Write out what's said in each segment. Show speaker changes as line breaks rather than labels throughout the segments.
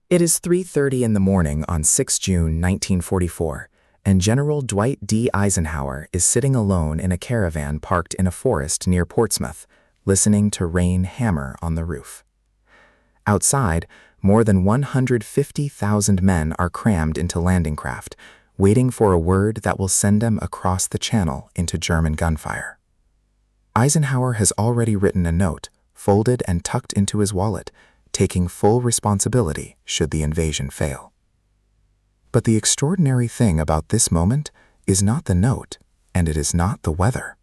It is 3:30 in the morning on 6 June 1944, and General Dwight D. Eisenhower is sitting alone in a caravan parked in a forest near Portsmouth, listening to rain hammer on the roof. Outside, more than 150,000 men are crammed into landing craft, waiting for a word that will send them across the channel into German gunfire. Eisenhower has already written a note, folded and tucked into his wallet, taking full responsibility should the invasion fail. But the extraordinary thing about this moment is not the note, and it is not the weather.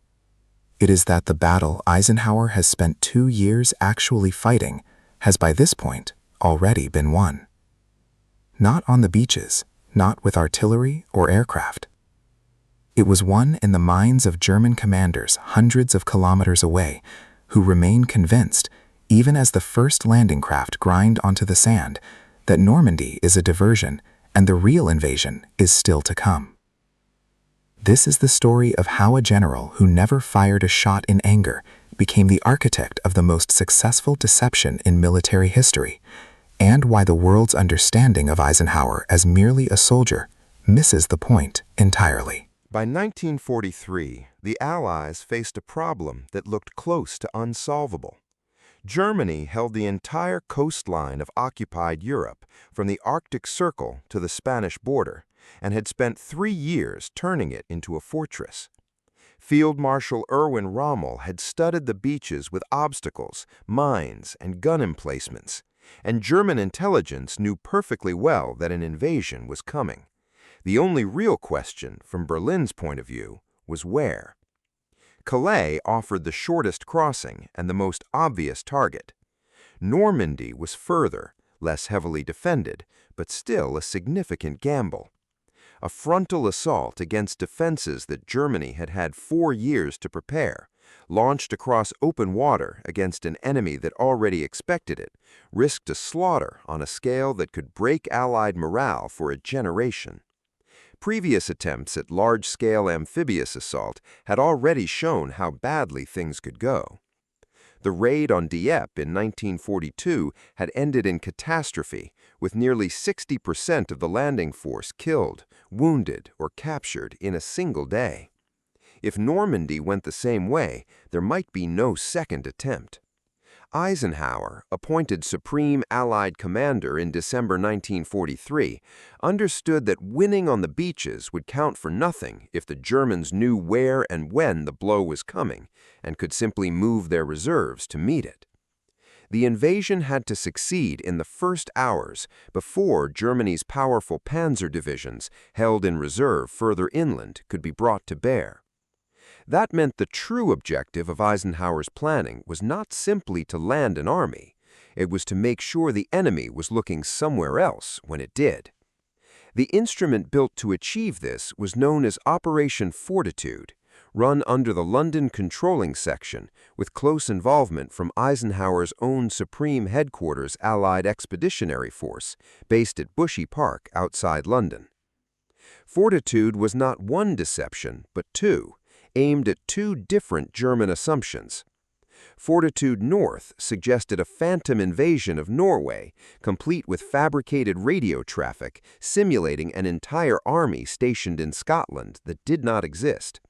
It is that the battle Eisenhower has spent 2 years actually fighting has by this point already been won. Not on the beaches, not with artillery or aircraft. It was won in the minds of German commanders hundreds of kilometers away, who remain convinced, even as the first landing craft grind onto the sand, that Normandy is a diversion and the real invasion is still to come. This is the story of how a general who never fired a shot in anger became the architect of the most successful deception in military history, and why the world's understanding of Eisenhower as merely a soldier misses the point entirely.
By 1943, the Allies faced a problem that looked close to unsolvable. Germany held the entire coastline of occupied Europe, from the Arctic Circle to the Spanish border, and had spent 3 years turning it into a fortress. Field Marshal Erwin Rommel had studied the beaches with obstacles, mines, and gun emplacements, and German intelligence knew perfectly well that an invasion was coming. The only real question, from Berlin's point of view, was where. Calais offered the shortest crossing and the most obvious target. Normandy was further, less heavily defended, but still a significant gamble. A frontal assault against defenses that Germany had had 4 years to prepare, launched across open water against an enemy that already expected it, risked a slaughter on a scale that could break Allied morale for a generation. Previous attempts at large-scale amphibious assault had already shown how badly things could go. The raid on Dieppe in 1942 had ended in catastrophe, with nearly 60% of the landing force killed, wounded, or captured in a single day. If Normandy went the same way, there might be no second attempt. Eisenhower, appointed Supreme Allied Commander in December 1943, understood that winning on the beaches would count for nothing if the Germans knew where and when the blow was coming and could simply move their reserves to meet it. The invasion had to succeed in the first hours before Germany's powerful panzer divisions, held in reserve further inland, could be brought to bear. That meant the true objective of Eisenhower's planning was not simply to land an army. It was to make sure the enemy was looking somewhere else when it did. The instrument built to achieve this was known as Operation Fortitude, run under the London Controlling Section, with close involvement from Eisenhower's own Supreme Headquarters Allied Expeditionary Force, based at Bushy Park outside London. Fortitude was not one deception, but two, aimed at 2 different German assumptions. Fortitude North suggested a phantom invasion of Norway, complete with fabricated radio traffic, simulating an entire army stationed in Scotland that did not exist.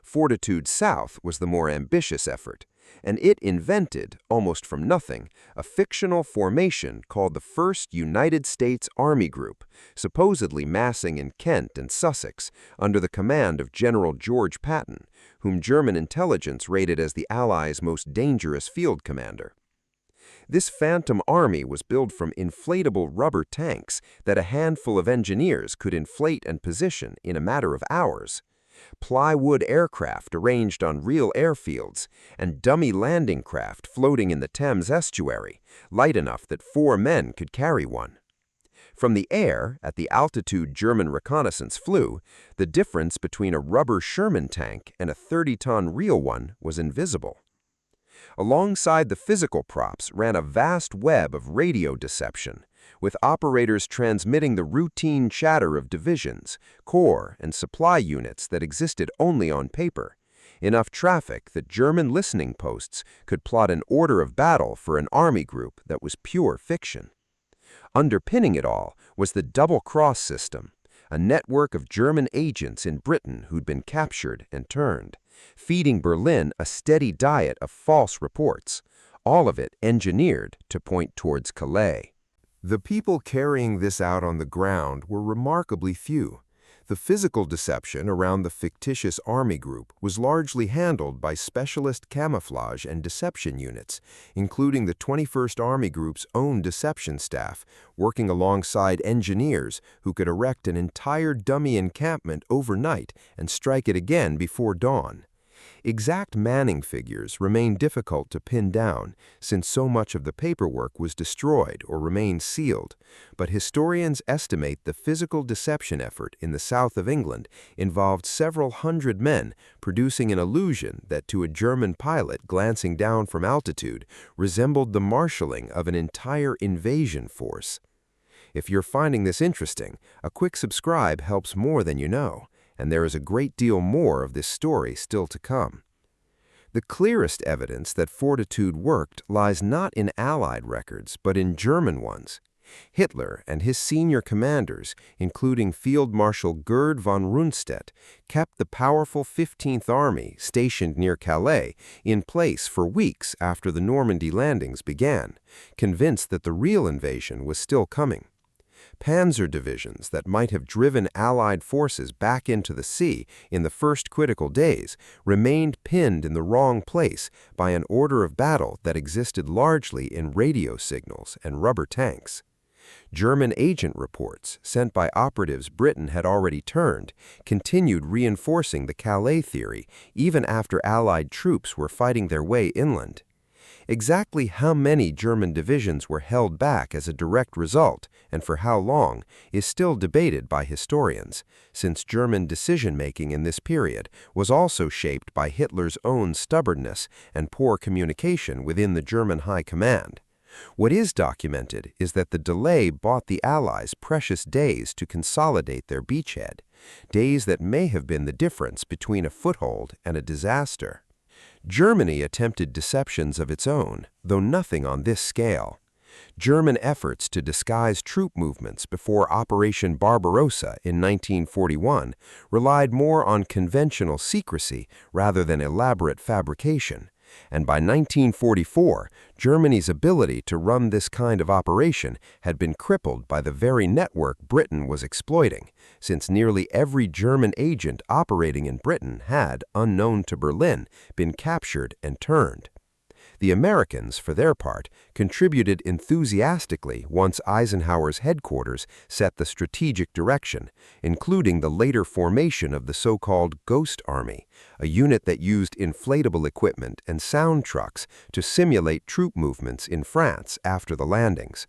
Fortitude South was the more ambitious effort, and it invented, almost from nothing, a fictional formation called the 1st United States Army Group, supposedly massing in Kent and Sussex, under the command of General George Patton, whom German intelligence rated as the Allies' most dangerous field commander. This phantom army was built from inflatable rubber tanks that a handful of engineers could inflate and position in a matter of hours, plywood aircraft arranged on real airfields, and dummy landing craft floating in the Thames estuary, light enough that 4 men could carry one. From the air, at the altitude German reconnaissance flew, the difference between a rubber Sherman tank and a 30-ton real one was invisible. Alongside the physical props ran a vast web of radio deception, with operators transmitting the routine chatter of divisions, corps, and supply units that existed only on paper, enough traffic that German listening posts could plot an order of battle for an army group that was pure fiction. Underpinning it all was the double-cross system, a network of German agents in Britain who'd been captured and turned, feeding Berlin a steady diet of false reports, all of it engineered to point towards Calais. The people carrying this out on the ground were remarkably few. The physical deception around the fictitious army group was largely handled by specialist camouflage and deception units, including the 21st Army Group's own deception staff, working alongside engineers who could erect an entire dummy encampment overnight and strike it again before dawn. Exact manning figures remain difficult to pin down since so much of the paperwork was destroyed or remained sealed, but historians estimate the physical deception effort in the south of England involved several hundred men, producing an illusion that to a German pilot glancing down from altitude resembled the marshalling of an entire invasion force. If you're finding this interesting, a quick subscribe helps more than you know, and there is a great deal more of this story still to come. The clearest evidence that Fortitude worked lies not in Allied records, but in German ones. Hitler and his senior commanders, including Field Marshal Gerd von Rundstedt, kept the powerful 15th Army, stationed near Calais, in place for weeks after the Normandy landings began, convinced that the real invasion was still coming. Panzer divisions that might have driven Allied forces back into the sea in the first critical days remained pinned in the wrong place by an order of battle that existed largely in radio signals and rubber tanks. German agent reports, sent by operatives Britain had already turned, continued reinforcing the Calais theory even after Allied troops were fighting their way inland. Exactly how many German divisions were held back as a direct result, and for how long, is still debated by historians, since German decision-making in this period was also shaped by Hitler's own stubbornness and poor communication within the German high command. What is documented is that the delay bought the Allies precious days to consolidate their beachhead, days that may have been the difference between a foothold and a disaster. Germany attempted deceptions of its own, though nothing on this scale. German efforts to disguise troop movements before Operation Barbarossa in 1941 relied more on conventional secrecy rather than elaborate fabrication, and by 1944, Germany's ability to run this kind of operation had been crippled by the very network Britain was exploiting, since nearly every German agent operating in Britain had, unknown to Berlin, been captured and turned. The Americans, for their part, contributed enthusiastically once Eisenhower's headquarters set the strategic direction, including the later formation of the so-called Ghost Army, a unit that used inflatable equipment and sound trucks to simulate troop movements in France after the landings.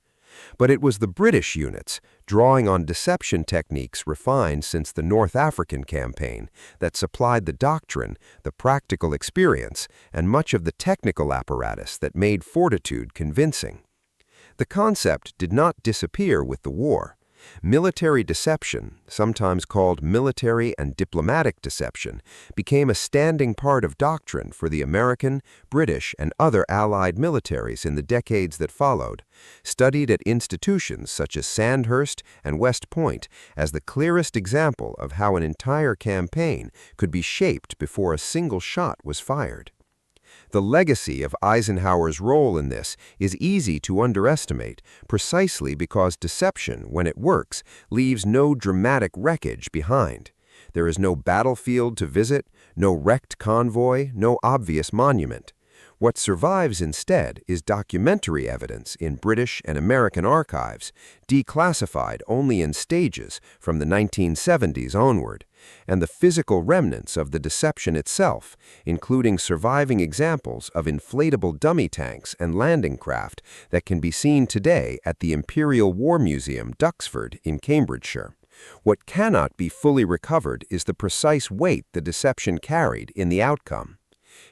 But it was the British units, drawing on deception techniques refined since the North African campaign, that supplied the doctrine, the practical experience, and much of the technical apparatus that made Fortitude convincing. The concept did not disappear with the war. Military deception, sometimes called military and diplomatic deception, became a standing part of doctrine for the American, British, and other Allied militaries in the decades that followed, studied at institutions such as Sandhurst and West Point as the clearest example of how an entire campaign could be shaped before a single shot was fired. The legacy of Eisenhower's role in this is easy to underestimate precisely because deception, when it works, leaves no dramatic wreckage behind. There is no battlefield to visit, no wrecked convoy, no obvious monument. What survives instead is documentary evidence in British and American archives, declassified only in stages from the 1970s onward, and the physical remnants of the deception itself, including surviving examples of inflatable dummy tanks and landing craft that can be seen today at the Imperial War Museum, Duxford, in Cambridgeshire. What cannot be fully recovered is the precise weight the deception carried in the outcome.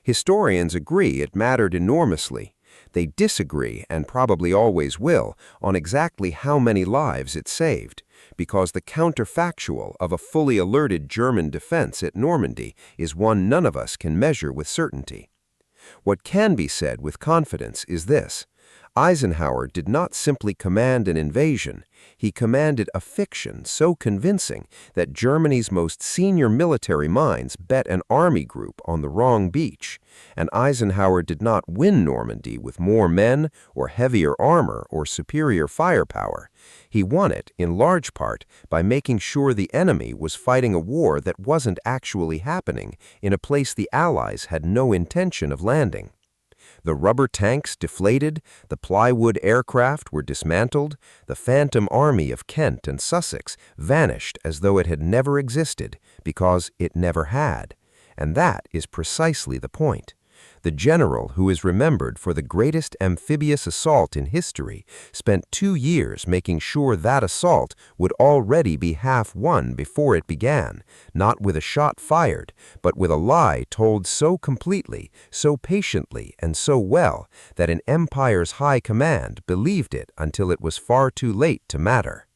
Historians agree it mattered enormously. They disagree, and probably always will, on exactly how many lives it saved, because the counterfactual of a fully alerted German defense at Normandy is one none of us can measure with certainty. What can be said with confidence is this: Eisenhower did not simply command an invasion, he commanded a fiction so convincing that Germany's most senior military minds bet an army group on the wrong beach, and Eisenhower did not win Normandy with more men or heavier armor or superior firepower. He won it, in large part, by making sure the enemy was fighting a war that wasn't actually happening in a place the Allies had no intention of landing. The rubber tanks deflated, the plywood aircraft were dismantled, the phantom army of Kent and Sussex vanished as though it had never existed, because it never had. And that is precisely the point. The general, who is remembered for the greatest amphibious assault in history, spent 2 years making sure that assault would already be half won before it began, not with a shot fired, but with a lie told so completely, so patiently, and so well that an empire's high command believed it until it was far too late to matter.